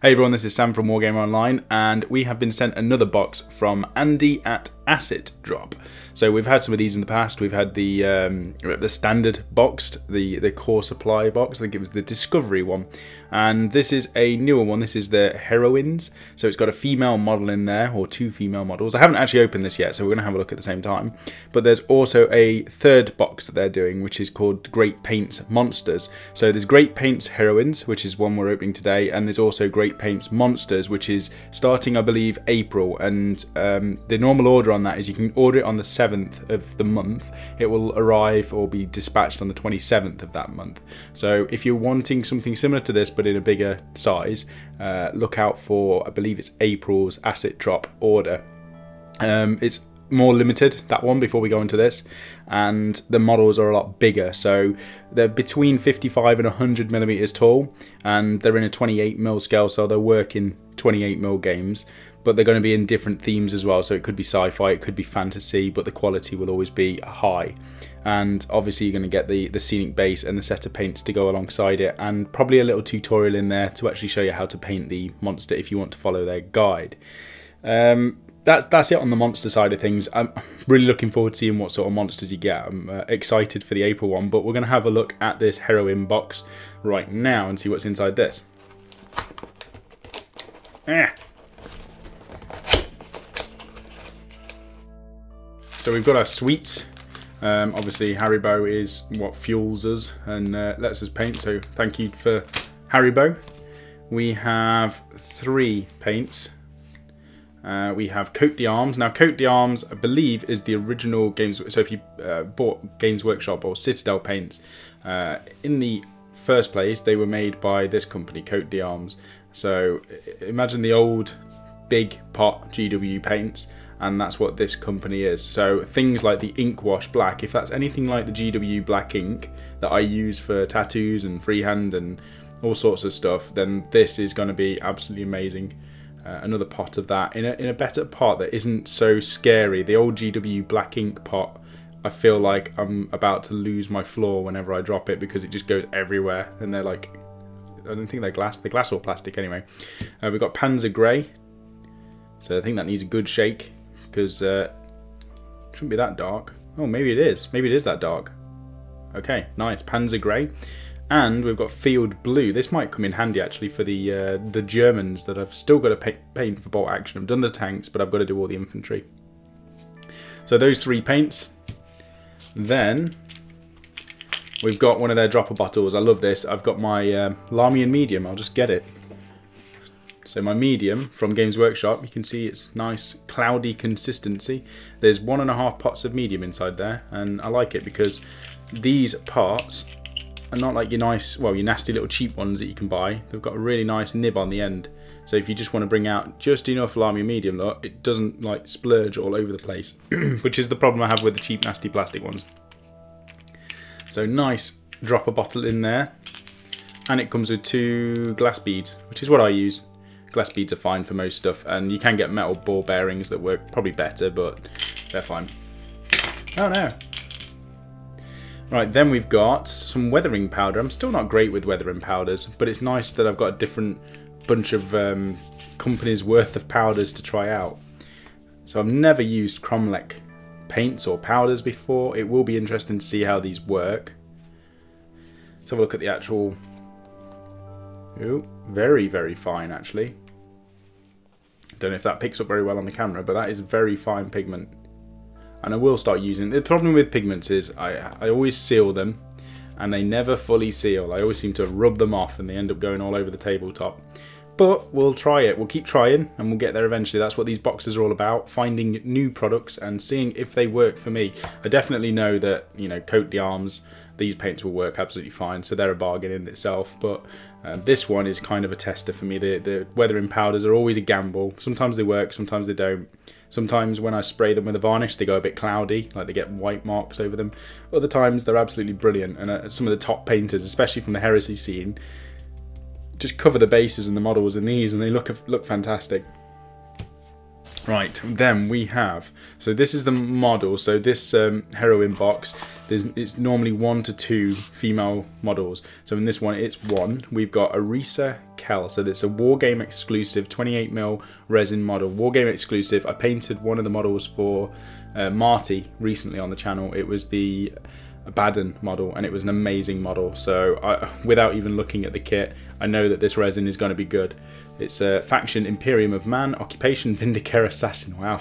Hey everyone, this is Sam from Wargamer Online, and we have been sent another box from Andy at Asset Drop. So we've had some of these in the past. We've had the standard boxed, the core supply box. I think it was the Discovery one, and this is a newer one. This is the Heroines. So it's got a female model in there, or two female models. I haven't actually opened this yet, so we're gonna have a look at the same time. But there's also a third box that they're doing, which is called Great Paints Monsters. So there's Great Paints Heroines, which is one we're opening today, and there's also Great Paints Monsters, which is starting, I believe, April. And the normal order on that is you can order it on the 7th of the month. It will arrive or be dispatched on the 27th of that month. So if you're wanting something similar to this but in a bigger size, look out for, I believe it's April's Asset Drop order. It's more limited, that one, before we go into this, and the models are a lot bigger. So they're between 55 and 100 millimeters tall, and they're in a 28mm scale, so they'll work in 28mm games, but they're going to be in different themes as well. So it could be sci-fi, it could be fantasy, but the quality will always be high. And obviously you're going to get the scenic base and the set of paints to go alongside it, and probably a little tutorial in there to actually show you how to paint the monster if you want to follow their guide. That's it on the monster side of things. I'm really looking forward to seeing what sort of monsters you get. I'm excited for the April one, but we're going to have a look at this Heroine box right now and see what's inside this. So we've got our sweets. Obviously Haribo is what fuels us and lets us paint, so thank you for Haribo. We have 3 paints. We have Coat d'Arms. Now Coat d'Arms, I believe, is the original Games. So if you bought Games Workshop or Citadel paints, in the first place they were made by this company, Coat d'Arms. So imagine the old big pot GW paints, and that's what this company is. So things like the Ink Wash Black, if that's anything like the GW black ink that I use for tattoos and freehand and all sorts of stuff, then this is going to be absolutely amazing. Another pot of that in a better pot that isn't so scary. The old GW black ink pot, I feel like I'm about to lose my floor whenever I drop it because it just goes everywhere, and they're like, I don't think they're glass. They're glass or plastic anyway. We've got Panzer Grey, so I think that needs a good shake because it shouldn't be that dark. Oh, maybe it is. Maybe it is that dark. Okay, nice. Panzer Grey. And we've got Field Blue. This might come in handy actually for the Germans that I've still got to paint for bolt action. I've done the tanks, but I've got to do all the infantry. So those 3 paints. Then we've got one of their dropper bottles. I love this. I've got my Larmian medium. I'll just get it. So my medium from Games Workshop, you can see it's nice cloudy consistency. There's 1.5 pots of medium inside there, and I like it because these parts and not like your nice, well, your nasty little cheap ones that you can buy. They've got a really nice nib on the end. So if you just want to bring out just enough Larmian medium, look, it doesn't like splurge all over the place, which is the problem I have with the cheap nasty plastic ones. So nice dropper bottle in there, and it comes with 2 glass beads, which is what I use. Glass beads are fine for most stuff, and you can get metal ball bearings that work probably better, but they're fine. Oh no. Right, then we've got some weathering powder. I'm still not great with weathering powders, but it's nice that I've got a different bunch of companies worth of powders to try out. So I've never used Cromlech paints or powders before. It will be interesting to see how these work. Let's have a look at the actual... Ooh, very, very fine actually. Don't know if that picks up very well on the camera, but that is very fine pigment. And I will start using. The problem with pigments is I always seal them and they never fully seal. I always seem to rub them off and they end up going all over the tabletop. But we'll try it. We'll keep trying and we'll get there eventually. That's what these boxes are all about, finding new products and seeing if they work for me. I definitely know that, you know, Coat d'Arms, these paints will work absolutely fine, so they're a bargain in itself. But this one is kind of a tester for me. The weathering powders are always a gamble. Sometimes they work, sometimes they don't. Sometimes when I spray them with a varnish, they go a bit cloudy, like they get white marks over them. Other times they're absolutely brilliant, and some of the top painters, especially from the heresy scene, just cover the bases and the models in these, and they look fantastic. Right, then we have, so this is the model. So this heroine box, it's normally 1 to 2 female models. So in this one, it's 1. We've got Arisa Kell. So it's a Wargame exclusive 28mm resin model. Wargame exclusive. I painted one of the models for Marty recently on the channel. It was the Baden model, and it was an amazing model. So without even looking at the kit, I know that this resin is going to be good. It's a faction Imperium of Man, occupation Vindicare Assassin. Wow.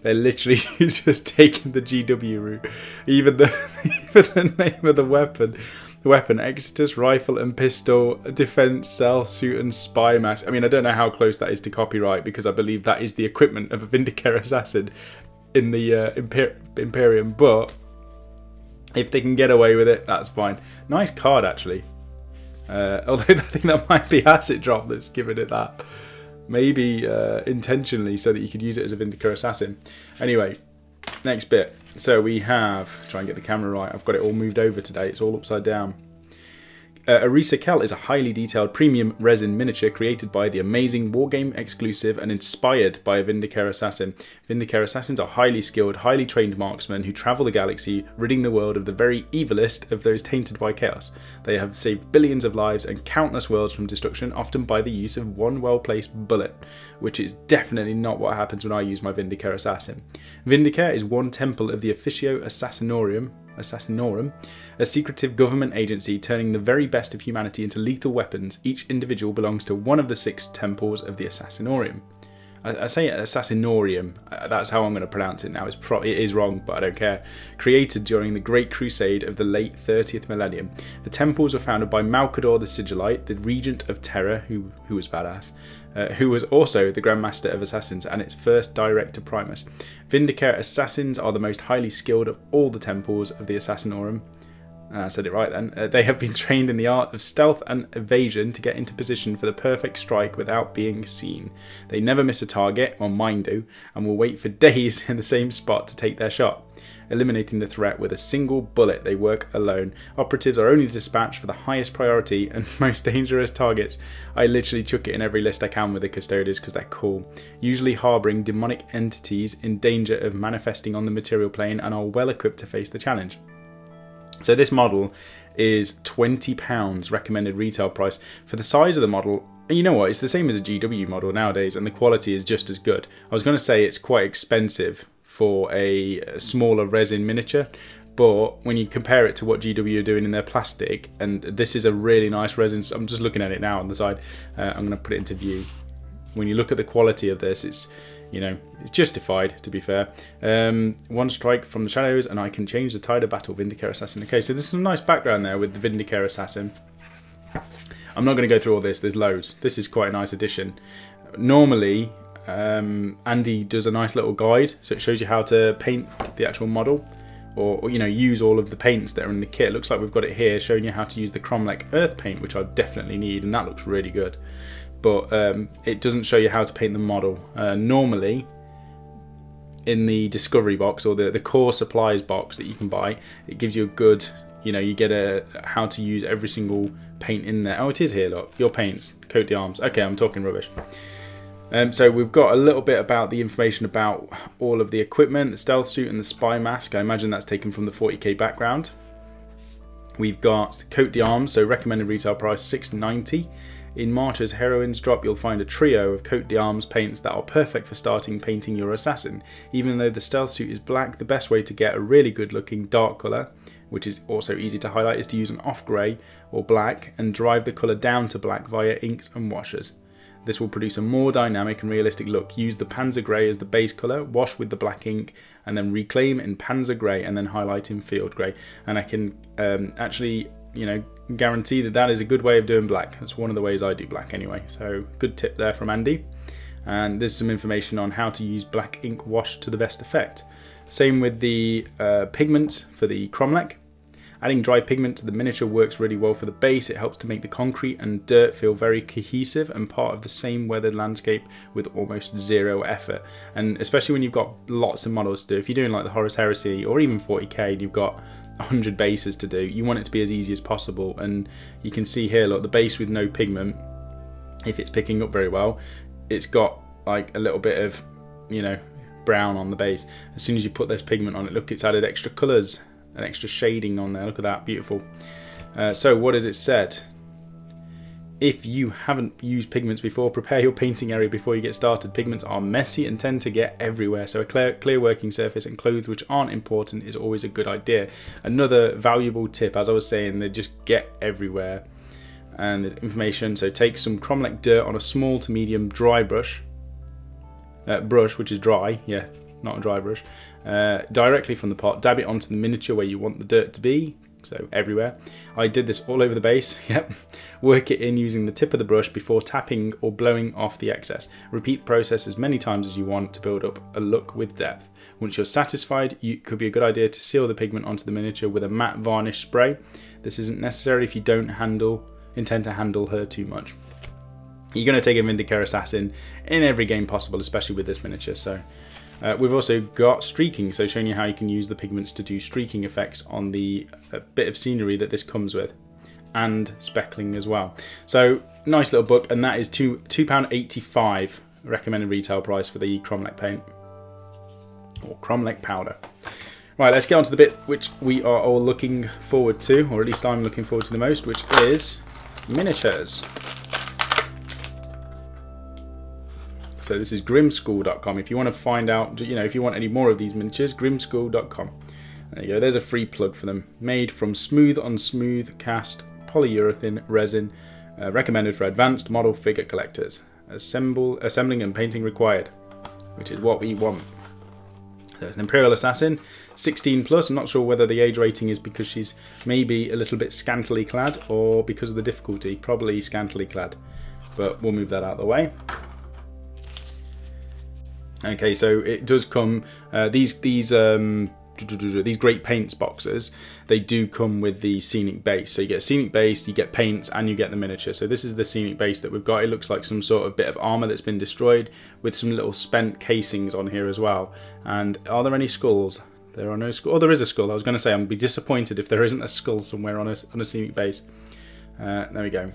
They're literally just taking the GW route. Even the name of the weapon. The weapon, Exodus, rifle and pistol, defense, stealth suit and spy mask. I mean, I don't know how close that is to copyright, because I believe that is the equipment of a Vindicare Assassin in the Imperium, but if they can get away with it, that's fine. Nice card, actually. Although I think that might be Asset Drop that's giving it that. Maybe intentionally, so that you could use it as a Vindicare Assassin. Anyway, next bit. So we have, try and get the camera right, I've got it all moved over today, it's all upside down. Arisa Kell is a highly detailed premium resin miniature created by the amazing Wargame exclusive and inspired by a Vindicare Assassin. Vindicare Assassins are highly skilled, highly trained marksmen who travel the galaxy, ridding the world of the very evilest of those tainted by chaos. They have saved billions of lives and countless worlds from destruction, often by the use of one well-placed bullet, which is definitely not what happens when I use my Vindicare Assassin. Vindicare is one temple of the Officio Assassinorum, a secretive government agency turning the very best of humanity into lethal weapons. Each individual belongs to one of the 6 temples of the Assassinorum. I say Assassinorum, that's how I'm going to pronounce it now. It is wrong, but I don't care. Created during the Great Crusade of the late 30th millennium. The temples were founded by MacLeod the Sigillite, the Regent of Terror, who was badass, who was also the Grand Master of Assassins and its first Director Primus. Vindicare Assassins are the most highly skilled of all the temples of the Assassinorum. I said it right then. They have been trained in the art of stealth and evasion to get into position for the perfect strike without being seen. They never miss a target, or mine do, and will wait for days in the same spot to take their shot. Eliminating the threat with a single bullet, they work alone. Operatives are only dispatched for the highest priority and most dangerous targets. I literally chuck it in every list I can with the Custodians because they're cool. Usually harbouring demonic entities in danger of manifesting on the material plane, and are well equipped to face the challenge. So this model is £20 recommended retail price. For the size of the model, you know what, it's the same as a GW model nowadays, and the quality is just as good. I was going to say it's quite expensive for a smaller resin miniature, but when you compare it to what GW are doing in their plastic, and this is a really nice resin, so I'm just looking at it now on the side, I'm going to put it into view. When you look at the quality of this, it's, you know, it's justified, to be fair. One strike from the shadows and I can change the tide of battle, Vindicare Assassin. Okay, so there's some nice background there with the Vindicare Assassin. I'm not going to go through all this, there's loads. This is quite a nice addition. Normally, Andy does a nice little guide, so it shows you how to paint the actual model, or you know, use all of the paints that are in the kit. It looks like we've got it here showing you how to use the Cromlech Earth paint, which I definitely need, and that looks really good. But it doesn't show you how to paint the model. Normally, in the Discovery box, or the core supplies box that you can buy, it gives you a good, you know, you get a how to use every single paint in there. Oh, it is here, look, your paints, coat d'arms. Okay, I'm talking rubbish. So we've got a little bit about the information about all of the equipment, the stealth suit and the spy mask. I imagine that's taken from the 40k background. We've got coat d'arms, so recommended retail price $6.90. In March's Heroines drop, you'll find a trio of coat d'arms paints that are perfect for starting painting your assassin. Even though the stealth suit is black, the best way to get a really good looking dark colour, which is also easy to highlight, is to use an off grey or black and drive the colour down to black via inks and washes. This will produce a more dynamic and realistic look. Use the Panzer Grey as the base colour, wash with the black ink, and then reclaim in Panzer Grey and then highlight in Field Grey. And I can actually, you know, guarantee that that is a good way of doing black. That's one of the ways I do black anyway. So good tip there from Andy. And there's some information on how to use black ink wash to the best effect. Same with the pigment for the Cromlech. Adding dry pigment to the miniature works really well for the base. It helps to make the concrete and dirt feel very cohesive and part of the same weathered landscape with almost zero effort. And especially when you've got lots of models to do, if you're doing like the Horus Heresy or even 40k and you've got 100 bases to do, you want it to be as easy as possible. And you can see here, look, the base with no pigment, if it's picking up very well, it's got like a little bit of you know, brown on the base. As soon as you put this pigment on it, look, it's added extra colours and extra shading on there. Look at that, beautiful. So what has it said? If you haven't used pigments before, prepare your painting area before you get started. Pigments are messy and tend to get everywhere, so a clear working surface and clothes which aren't important is always a good idea. Another valuable tip, as I was saying, they just get everywhere. And there's information, so take some Cromlech dirt on a small to medium dry brush, which is dry, yeah, not a dry brush, directly from the pot, dab it onto the miniature where you want the dirt to be, so everywhere. I did this all over the base, yep. Work it in using the tip of the brush before tapping or blowing off the excess. Repeat the process as many times as you want to build up a look with depth. Once you're satisfied, it could be a good idea to seal the pigment onto the miniature with a matte varnish spray. This isn't necessary if you don't intend to handle her too much. You're going to take a Vindicator Assassin in every game possible, especially with this miniature. So we've also got streaking, so showing you how you can use the pigments to do streaking effects on the bit of scenery that this comes with, and speckling as well. So nice little book, and that is £2.85 recommended retail price for the Cromlech paint, or Cromlech powder. Right, let's get on to the bit which we are all looking forward to, or at least I'm looking forward to the most, which is miniatures. So this is grimschool.com. If you want to find out, you know, if you want any more of these miniatures, grimschool.com. There you go, there's a free plug for them. Made from smooth on smooth cast polyurethane resin, recommended for advanced model figure collectors. Assembling and painting required, which is what we want. So it's an Imperial Assassin, 16 plus. I'm not sure whether the age rating is because she's maybe a little bit scantily clad or because of the difficulty. Probably scantily clad, but we'll move that out of the way. Okay, so it does come, these Great Paints boxes, they do come with the scenic base. So you get scenic base, you get paints, and you get the miniature. So this is the scenic base that we've got. It looks like some sort of bit of armour that's been destroyed with some little spent casings on here as well. And are there any skulls? There are no skulls. Oh, there is a skull. I was going to say I'd be disappointed if there isn't a skull somewhere on a scenic base. There we go.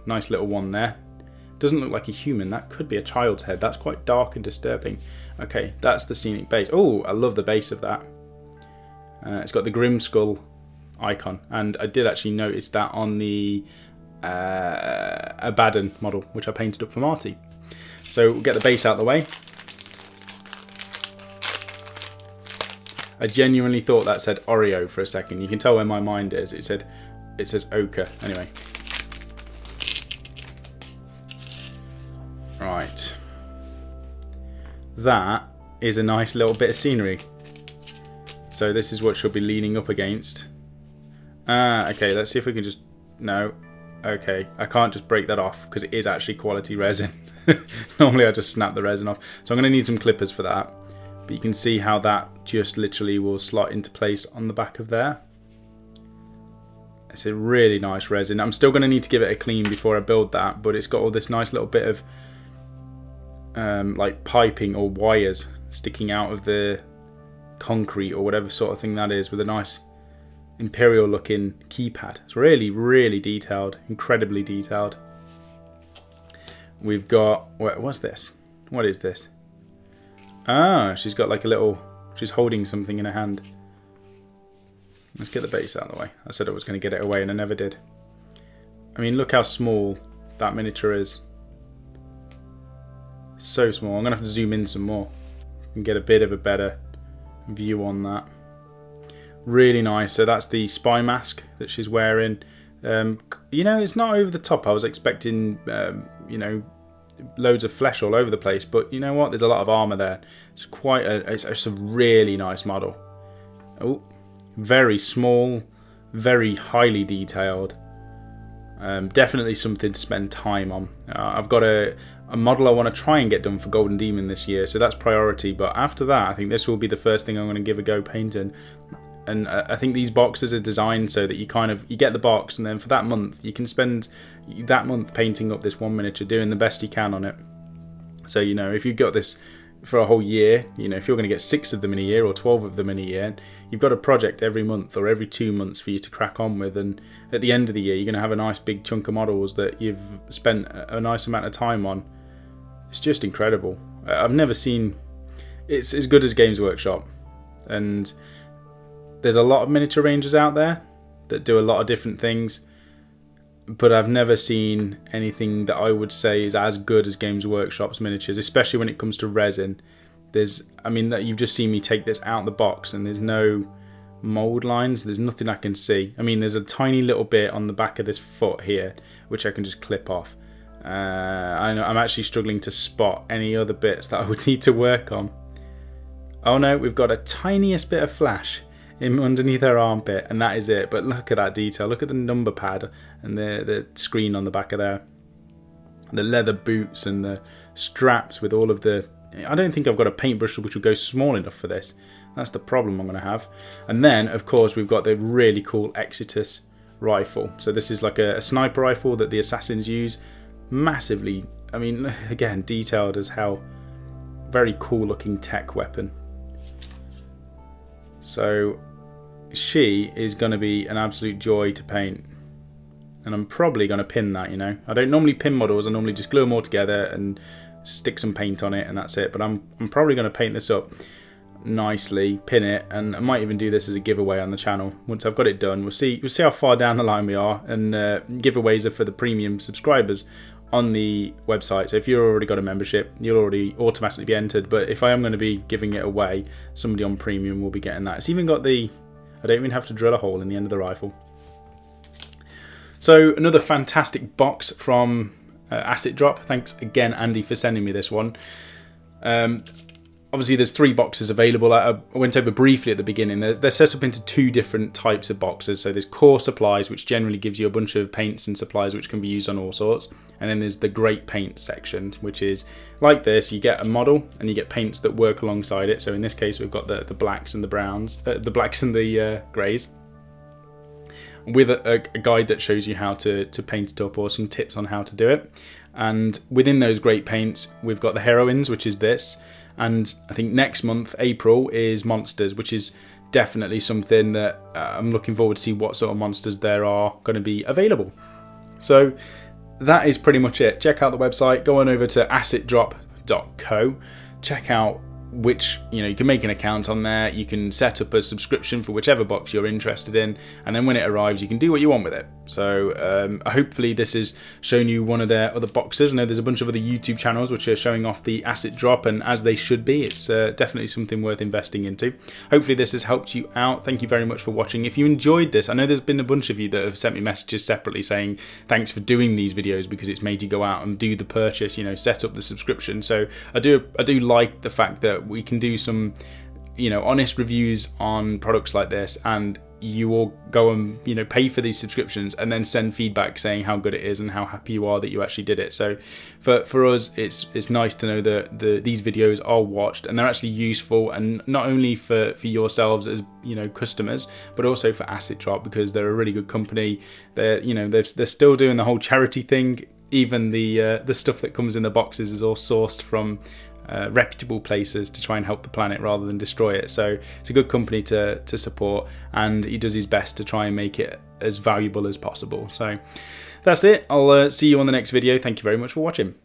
Nice little one there. Doesn't look like a human. That could be a child's head. That's quite dark and disturbing. Okay, that's the scenic base. Oh, I love the base of that. It's got the Grim Skull icon, and I did actually notice that on the Abaddon model, which I painted up for Marty. So we'll get the base out of the way. I genuinely thought that said Oreo for a second. You can tell where my mind is. It says Ochre. Anyway. Right. That is a nice little bit of scenery. So this is what she'll be leaning up against. Okay, let's see if we can just... No. Okay, I can't just break that off because it is actually quality resin. Normally I just snap the resin off. So I'm going to need some clippers for that. But you can see how that just literally will slot into place on the back of there. It's a really nice resin. I'm still going to need to give it a clean before I build that, but it's got all this nice little bit of like piping or wires sticking out of the concrete or whatever sort of thing that is, with a nice imperial looking keypad. It's really, really detailed, incredibly detailed. We've got, what's this? What is this? Ah, she's got like a little, she's holding something in her hand. Let's get the base out of the way. I said I was going to get it away and I never did. I mean, look how small that miniature is. So small. I'm going to have to zoom in some more and get a bit of a better view on that. Really nice. So that's the spy mask that she's wearing. You know, it's not over the top. I was expecting, you know, loads of flesh all over the place, but you know what? There's a lot of armor there. It's quite it's a really nice model. Oh, very small, very highly detailed. Definitely something to spend time on. I've got a model I want to try and get done for Golden Demon this year, so that's priority. But after that, I think this will be the first thing I'm going to give a go painting. And I think these boxes are designed so that you get the box, and then for that month you can spend that month painting up this one miniature, doing the best you can on it. So you know, if you've got this for a whole year, you know, if you're going to get 6 of them in a year or 12 of them in a year, you've got a project every month or every 2 months for you to crack on with, and at the end of the year you're going to have a nice big chunk of models that you've spent a nice amount of time on. It's just incredible. I've never seen, it's as good as Games Workshop, and there's a lot of miniature rangers out there that do a lot of different things, but I've never seen anything that I would say is as good as Games Workshop's miniatures, especially when it comes to resin. You've just seen me take this out of the box, and there's no mold lines, there's nothing I can see. I mean, there's a tiny little bit on the back of this foot here which I can just clip off. I'm actually struggling to spot any other bits that I would need to work on. Oh no, we've got a tiniest bit of flash in underneath her armpit, and that is it. But look at that detail, look at the number pad and the screen on the back of there, the leather boots and the straps with all of the... I don't think I've got a paintbrush which will go small enough for this. That's the problem I'm going to have. And then, of course, we've got the really cool Exitus rifle. So this is like a sniper rifle that the assassins use. Massively, I mean, again, detailed as hell. Very cool looking tech weapon. So she is going to be an absolute joy to paint. And I'm probably going to pin that, you know. I don't normally pin models, I normally just glue them all together and stick some paint on it and that's it. But I'm probably going to paint this up nicely, pin it, and I might even do this as a giveaway on the channel. Once I've got it done, we'll see how far down the line we are, and giveaways are for the premium subscribers on the website. So if you've already got a membership, you'll already automatically be entered, but if I am going to be giving it away, somebody on premium will be getting that. It's even got I don't even have to drill a hole in the end of the rifle. So another fantastic box from Asset Drop. Thanks again, Andy, for sending me this one. Obviously there's 3 boxes available. I went over briefly at the beginning. They're set up into 2 different types of boxes. So there's core supplies, which generally gives you a bunch of paints and supplies which can be used on all sorts. And then there's the great paint section, which is like this. You get a model and you get paints that work alongside it. So in this case we've got the blacks and the browns, the blacks and the greys, with a guide that shows you how to paint it up, or some tips on how to do it. And within those great paints we've got the Heroines, which is this. And I think next month, April, is Monsters, which is definitely something that I'm looking forward to see what sort of monsters there are going to be available. So that is pretty much it. Check out the website, go on over to assetdrop.co, check out which, you can make an account on there, you can set up a subscription for whichever box you're interested in, and then when it arrives you can do what you want with it. So hopefully this has shown you one of their other boxes. I know there's a bunch of other YouTube channels which are showing off the Asset Drop, and as they should be, it's definitely something worth investing into. Hopefully this has helped you out. Thank you very much for watching. If you enjoyed this, I know there's been a bunch of you that have sent me messages separately saying thanks for doing these videos because it's made you go out and do the purchase, set up the subscription. So I do like the fact that we can do some honest reviews on products like this, and you all go and pay for these subscriptions and then send feedback saying how good it is and how happy you are that you actually did it. So for us, it's nice to know that these videos are watched and they're actually useful, and not only for yourselves as customers, but also for Asset Drop, because they're a really good company. They're still doing the whole charity thing. Even the stuff that comes in the boxes is all sourced from reputable places to try and help the planet rather than destroy it. So it's a good company to support, and he does his best to try and make it as valuable as possible. So that's it. I'll see you on the next video. Thank you very much for watching.